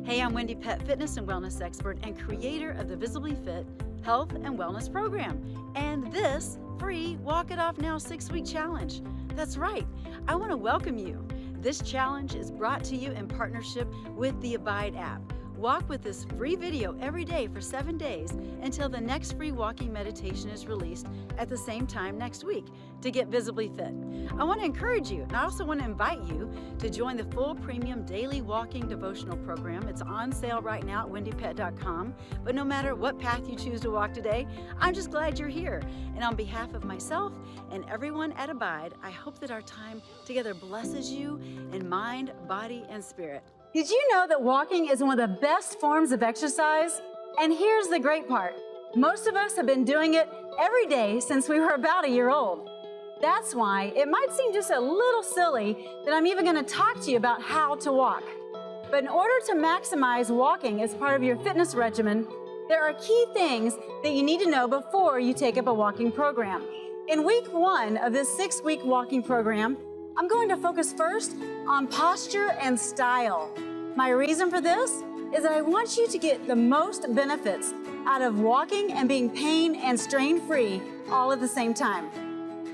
Hey, I'm Wendie Pett, fitness and wellness expert and creator of the Visibly Fit Health and Wellness Program and this free Walk It Off Now 6-week challenge. That's right, I want to welcome you. This challenge is brought to you in partnership with the Abide app. Walk with this free video every day for 7 days until the next free walking meditation is released at the same time next week to get visibly fit. I want to encourage you, and I also want to invite you to join the full premium daily walking devotional program. It's on sale right now at wendiepett.com. But no matter what path you choose to walk today, I'm just glad you're here. And on behalf of myself and everyone at Abide, I hope that our time together blesses you in mind, body, and spirit. Did you know that walking is one of the best forms of exercise? And here's the great part. Most of us have been doing it every day since we were about a year old. That's why it might seem just a little silly that I'm even going to talk to you about how to walk. But in order to maximize walking as part of your fitness regimen, there are key things that you need to know before you take up a walking program. In week 1 of this 6-week walking program, I'm going to focus first on posture and style. My reason for this is that I want you to get the most benefits out of walking and being pain and strain-free all at the same time.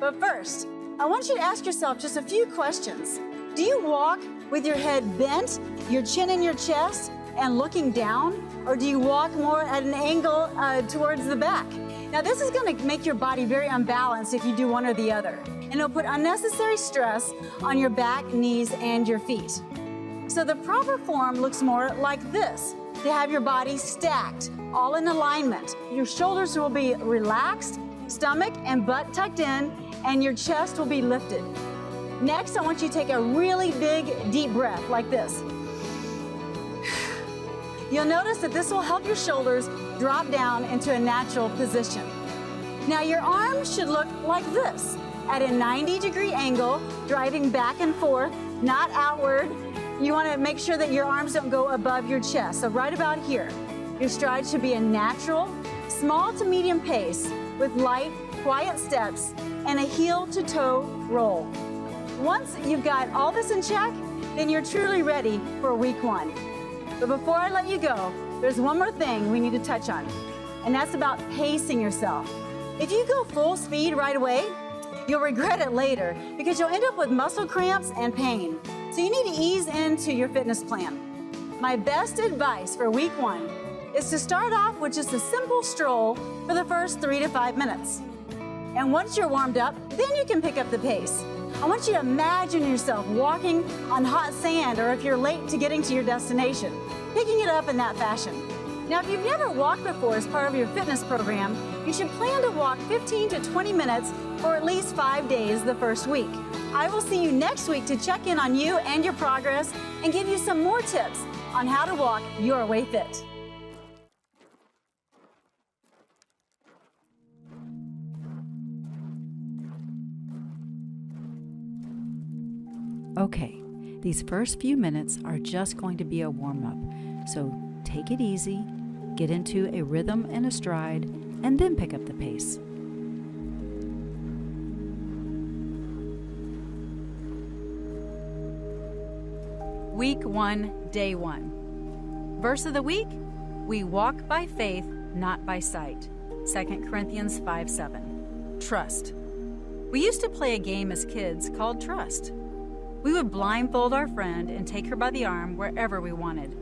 But first, I want you to ask yourself just a few questions. Do you walk with your head bent, your chin in your chest, and looking down? Or do you walk more at an angle towards the back? Now, this is going to make your body very unbalanced if you do one or the other. And it'll put unnecessary stress on your back, knees, and your feet. So the proper form looks more like this, to have your body stacked, all in alignment. Your shoulders will be relaxed, stomach and butt tucked in, and your chest will be lifted. Next, I want you to take a really big, deep breath like this. You'll notice that this will help your shoulders drop down into a natural position. Now your arms should look like this, at a 90-degree angle, driving back and forth, not outward. You want to make sure that your arms don't go above your chest, so right about here. Your stride should be a natural, small to medium pace with light, quiet steps and a heel-to-toe roll. Once you've got all this in check, then you're truly ready for week 1. But before I let you go, there's one more thing we need to touch on, and that's about pacing yourself. If you go full speed right away, you'll regret it later because you'll end up with muscle cramps and pain. So you need to ease into your fitness plan. My best advice for week 1 is to start off with just a simple stroll for the first 3 to 5 minutes. And once you're warmed up, then you can pick up the pace. I want you to imagine yourself walking on hot sand, or if you're late to getting to your destination, picking it up in that fashion. Now, if you've never walked before as part of your fitness program, you should plan to walk 15 to 20 minutes for at least 5 days the first week. I will see you next week to check in on you and your progress and give you some more tips on how to walk your way fit. Okay, these first few minutes are just going to be a warm-up, so take it easy, get into a rhythm and a stride, and then pick up the pace. Week 1, Day 1. Verse of the week, we walk by faith, not by sight. 2 Corinthians 5:7. Trust. We used to play a game as kids called Trust. We would blindfold our friend and take her by the arm wherever we wanted.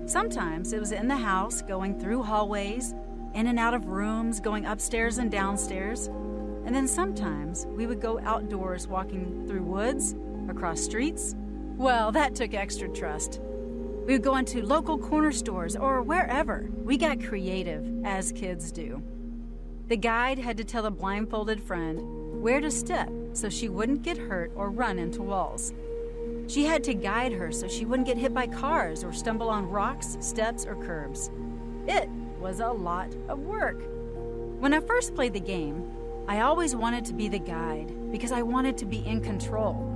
Sometimes it was in the house, going through hallways, in and out of rooms, going upstairs and downstairs. And then sometimes we would go outdoors, walking through woods, across streets. Well, that took extra trust. We would go into local corner stores or wherever. We got creative, as kids do. The guide had to tell the blindfolded friend where to step so she wouldn't get hurt or run into walls. She had to guide her so she wouldn't get hit by cars or stumble on rocks, steps, or curbs. It was a lot of work. When I first played the game, I always wanted to be the guide because I wanted to be in control.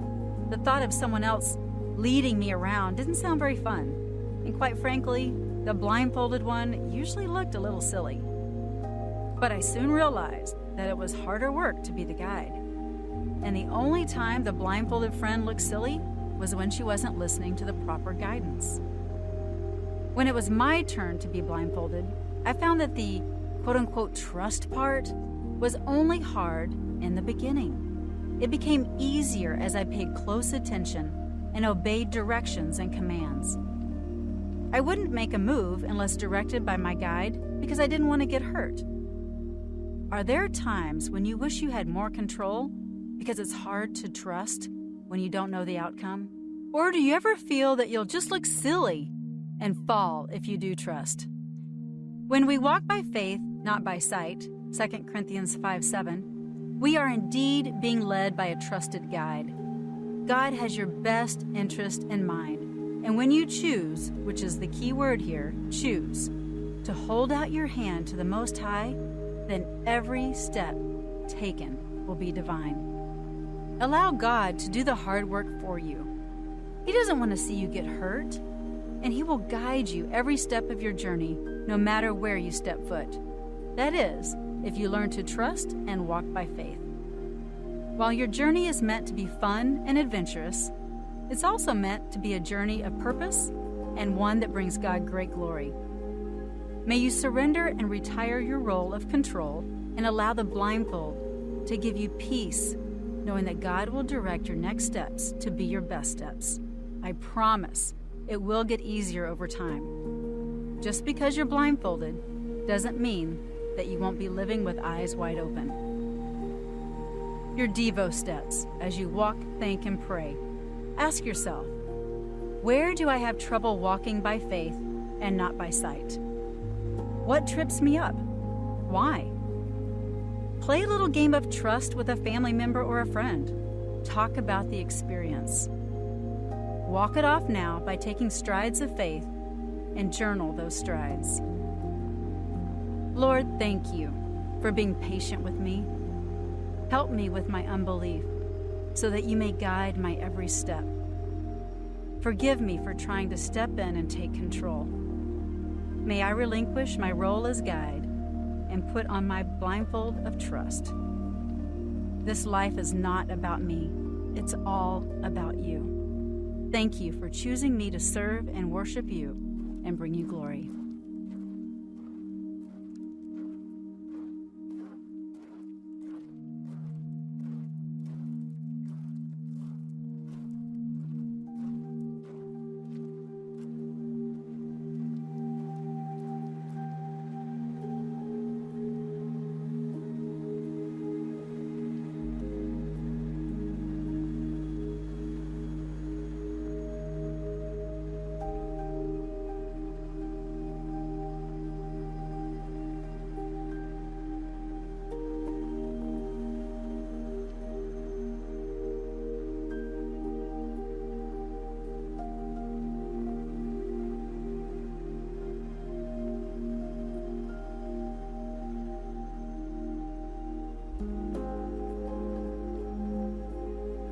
The thought of someone else leading me around didn't sound very fun. And quite frankly, the blindfolded one usually looked a little silly. But I soon realized that it was harder work to be the guide. And the only time the blindfolded friend looked silly was when she wasn't listening to the proper guidance. When it was my turn to be blindfolded, I found that the quote-unquote trust part was only hard in the beginning. It became easier as I paid close attention and obeyed directions and commands. I wouldn't make a move unless directed by my guide because I didn't want to get hurt. Are there times when you wish you had more control because it's hard to trust when you don't know the outcome? Or do you ever feel that you'll just look silly and fall if you do trust? When we walk by faith, not by sight, 2 Corinthians 5:7, we are indeed being led by a trusted guide. God has your best interest in mind. And when you choose, which is the key word here, choose, to hold out your hand to the Most High, then every step taken will be divine. Allow God to do the hard work for you. He doesn't want to see you get hurt, and He will guide you every step of your journey, no matter where you step foot. That is, if you learn to trust and walk by faith. While your journey is meant to be fun and adventurous, it's also meant to be a journey of purpose and one that brings God great glory. May you surrender and retire your role of control and allow the blindfold to give you peace, knowing that God will direct your next steps to be your best steps. I promise it will get easier over time. Just because you're blindfolded doesn't mean that you won't be living with eyes wide open. Your Devo steps as you walk, think, and pray. Ask yourself, where do I have trouble walking by faith and not by sight? What trips me up? Why? Play a little game of trust with a family member or a friend. Talk about the experience. Walk it off now by taking strides of faith and journal those strides. Lord, thank you for being patient with me. Help me with my unbelief so that you may guide my every step. Forgive me for trying to step in and take control. May I relinquish my role as guide and put on my blindfold of trust. This life is not about me. It's all about you. Thank you for choosing me to serve and worship you and bring you glory.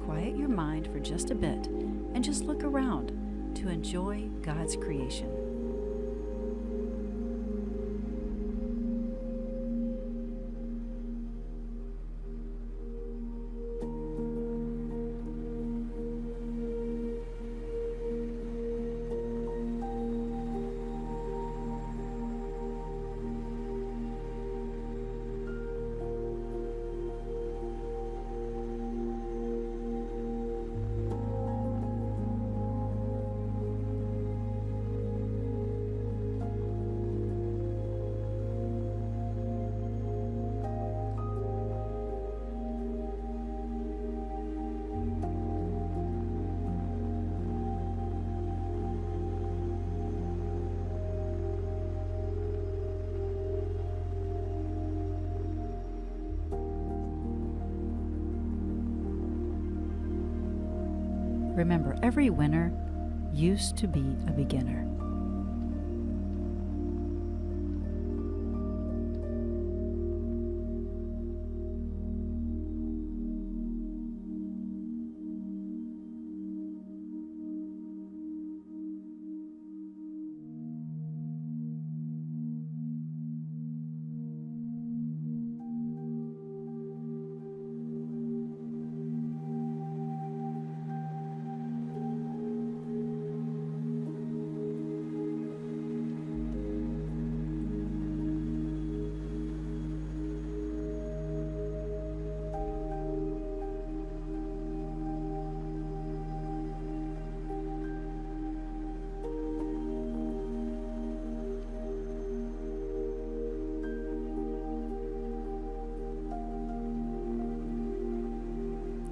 Quiet your mind for just a bit and just look around to enjoy God's creation. Remember, every winner used to be a beginner.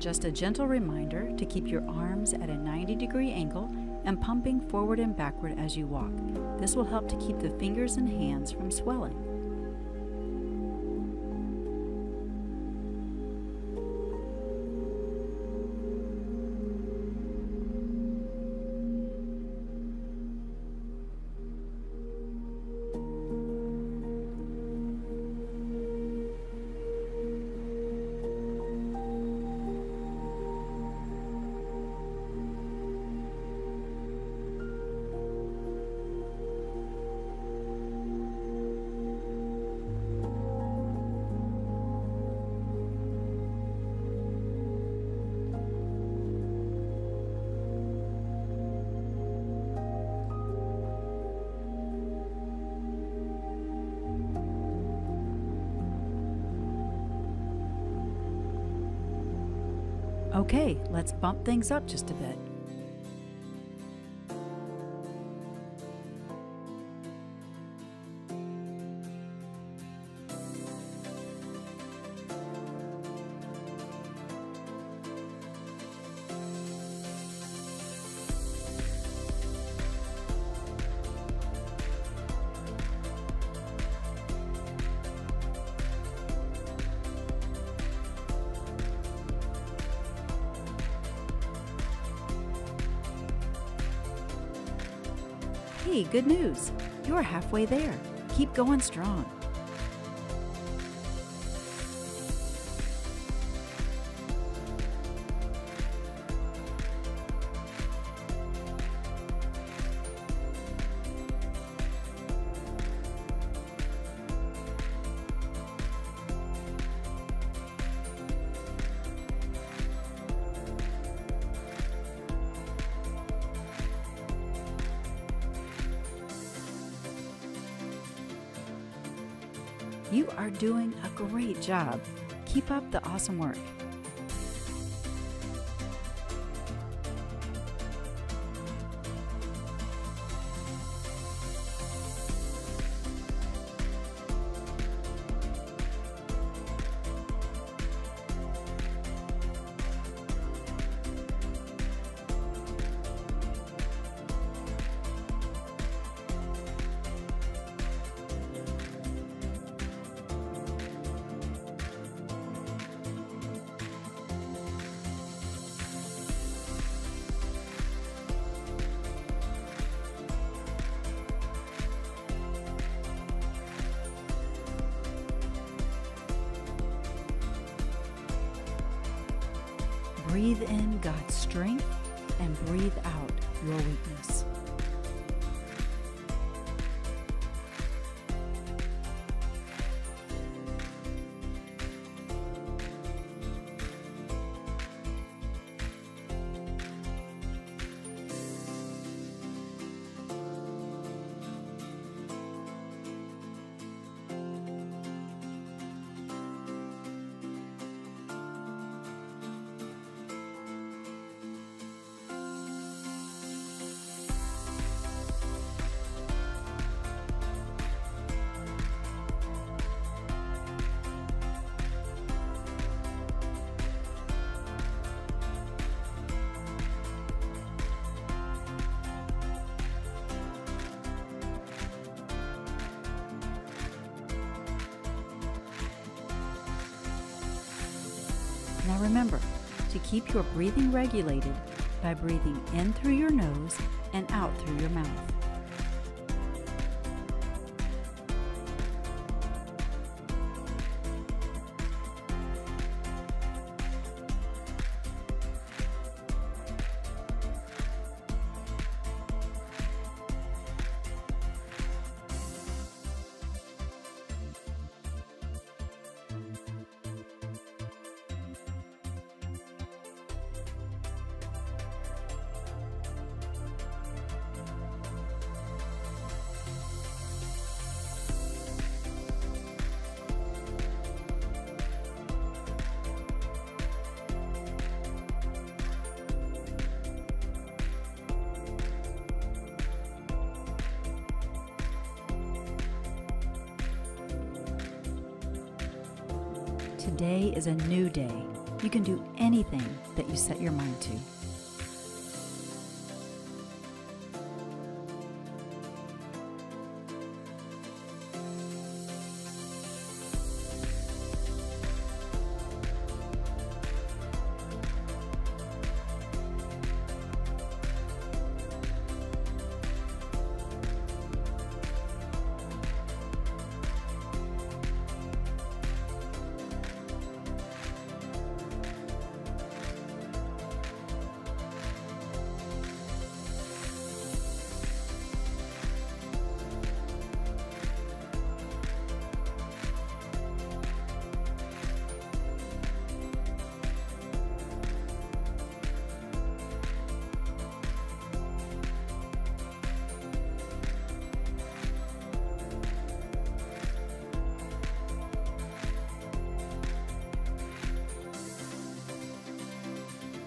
Just a gentle reminder to keep your arms at a 90-degree angle and pumping forward and backward as you walk. This will help to keep the fingers and hands from swelling. Okay, let's bump things up just a bit. Hey, good news! You're halfway there. Keep going strong. You are doing a great job. Keep up the awesome work. Breathe in God's strength and breathe out your weakness. Now remember to keep your breathing regulated by breathing in through your nose and out through your mouth. Today is a new day. You can do anything that you set your mind to.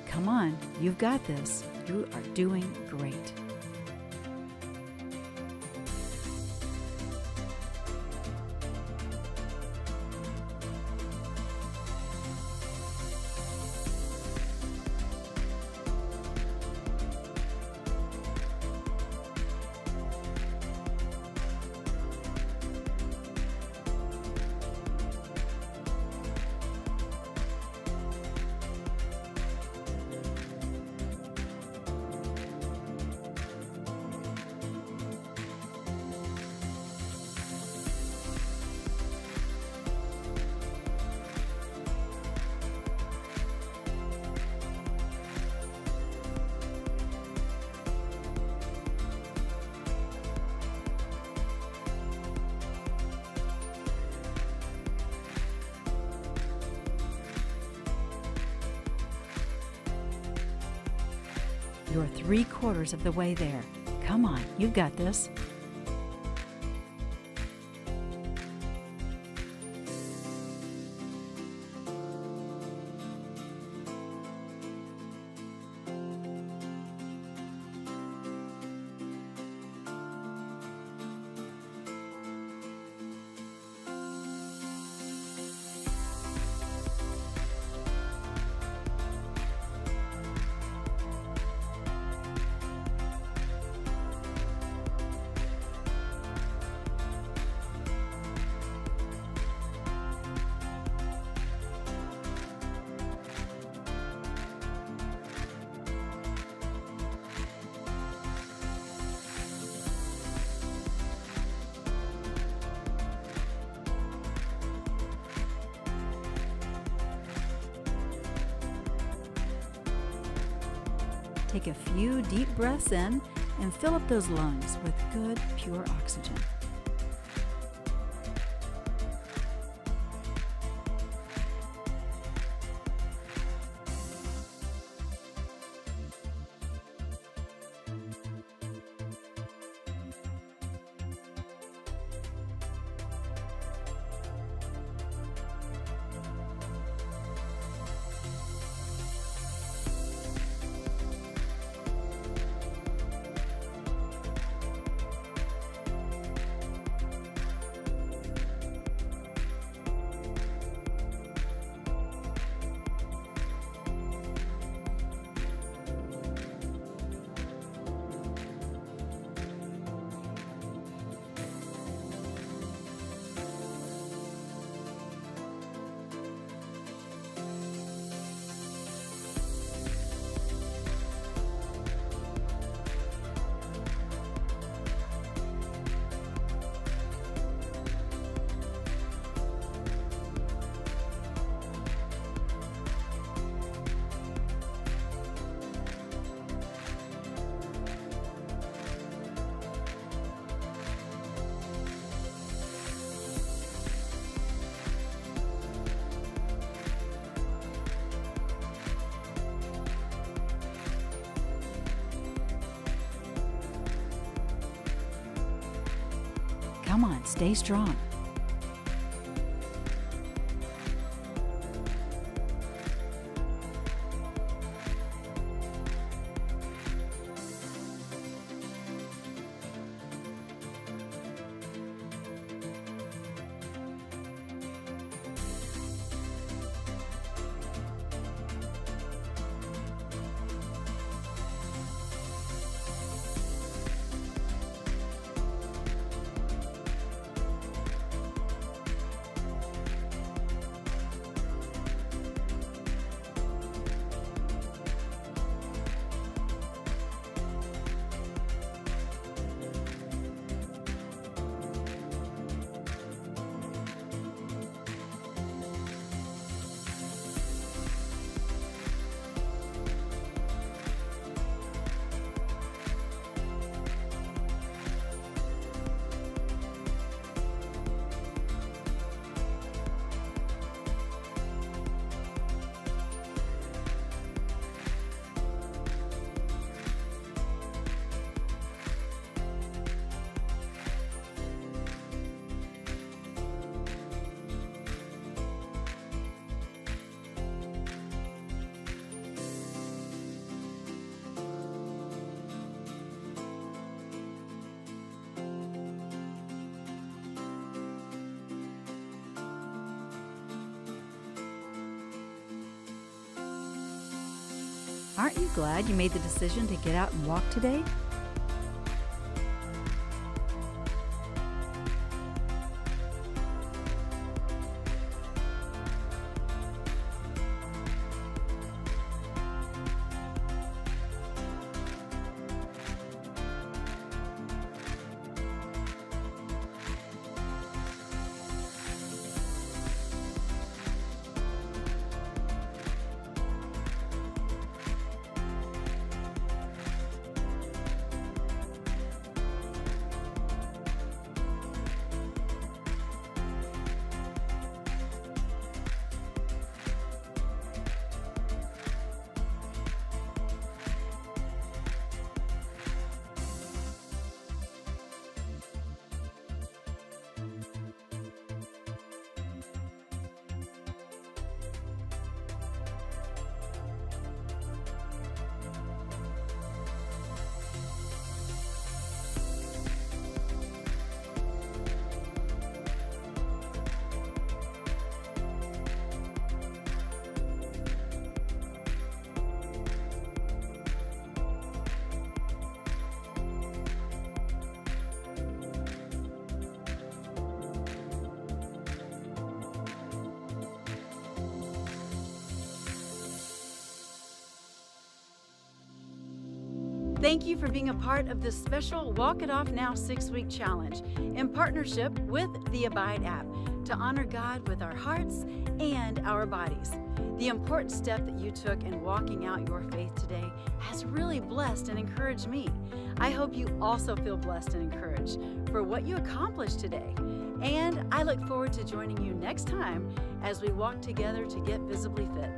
Come on, you've got this. You are doing great. You're 3/4 of the way there. Come on, you've got this. Take a few deep breaths in and fill up those lungs with good, pure oxygen. Come on, stay strong. Aren't you glad you made the decision to get out and walk today? Thank you for being a part of this special Walk It Off Now 6-week challenge in partnership with the Abide app to honor God with our hearts and our bodies. The important step that you took in walking out your faith today has really blessed and encouraged me. I hope you also feel blessed and encouraged for what you accomplished today. And I look forward to joining you next time as we walk together to get visibly fit.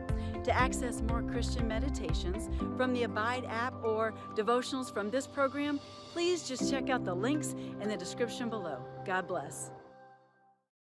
To access more Christian meditations from the Abide app or devotionals from this program, please just check out the links in the description below. God bless.